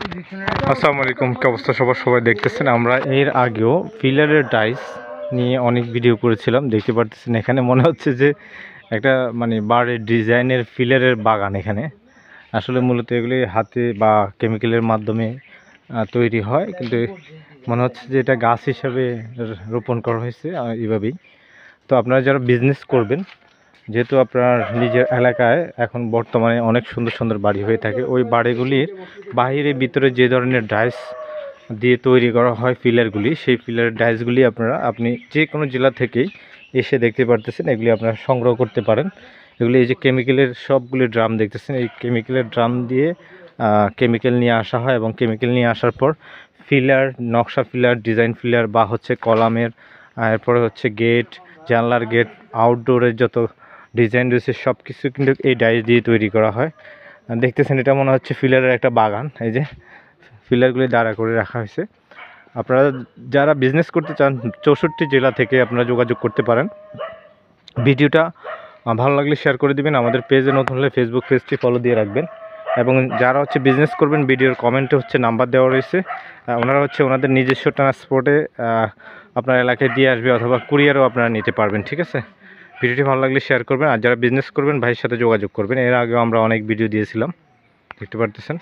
আসসালামু আলাইকুম, কি অবস্থা সবাই দেখতেছেন। আমরা এর আগেও ফিলারের ডাইস নিয়ে অনেক ভিডিও করেছিলাম। দেখতে পারতেছেন এখানে মনে হচ্ছে যে একটা বাড়ির ডিজাইনের ফিলারের বাগান। এখানে আসলে মূলত এগুলি হাতে বা কেমিক্যালের মাধ্যমে তৈরি হয়, কিন্তু মনে হচ্ছে যে এটা গাছ হিসাবে রোপণ করা হয়েছে এইভাবেই। তো আপনারা যারা বিজনেস করবেন, যেহেতু আপনার নিজের এলাকায় এখন বর্তমানে অনেক সুন্দর সুন্দর বাড়ি হয়ে থাকে, ওই বাড়িগুলির বাহিরে ভিতরে যে ধরনের ডাইস দিয়ে তৈরি করা হয় ফিলারগুলি, সেই ফিলারের ডাইসগুলি আপনি যে কোনো জেলা থেকেই এসে দেখতে পারতেছেন এগুলি আপনারা সংগ্রহ করতে পারেন। এগুলি এই যে কেমিক্যালের সবগুলি ড্রাম দেখতেছেন, এই কেমিক্যালের ড্রাম দিয়ে কেমিক্যাল নিয়ে আসা হয় এবং কেমিক্যাল নিয়ে আসার পর ফিলার, নকশা ফিলার, ডিজাইন ফিলার বা হচ্ছে কলামের, এরপরে হচ্ছে গেট, জানলার গেট, আউটডোরের যত ডিজাইন রয়েছে সব কিছু কিন্তু এই ডাইস দিয়ে তৈরি করা হয়। দেখতেছেন এটা মনে হচ্ছে ফিলারের একটা বাগান। এই যে ফিলারগুলি দাঁড়া করে রাখা হয়েছে। আপনারা যারা বিজনেস করতে চান 64 জেলা থেকে আপনারা যোগাযোগ করতে পারেন। ভিডিওটা ভালো লাগলে শেয়ার করে দিবেন। আমাদের পেজে নতুন হলে ফেসবুক পেজটি ফলো দিয়ে রাখবেন। এবং যারা বিজনেস করবেন, ভিডিওর কমেন্টে নাম্বার দেওয়া রয়েছে। ওনারা ওনাদের নিজস্ব ট্রান্সপোর্টে আপনার এলাকায় দিয়ে আসবে, অথবা কুরিয়ারও আপনারা নিতে পারবেন। ঠিক আছে, ভিডিওটি ভালো লাগলে শেয়ার করবেন। আর যারা বিজনেস করবেন ভাইয়ের সাথে যোগাযোগ করবেন। এর আগেও আমরা অনেক ভিডিও দিয়েছিলাম, দেখতে পারতেছেন।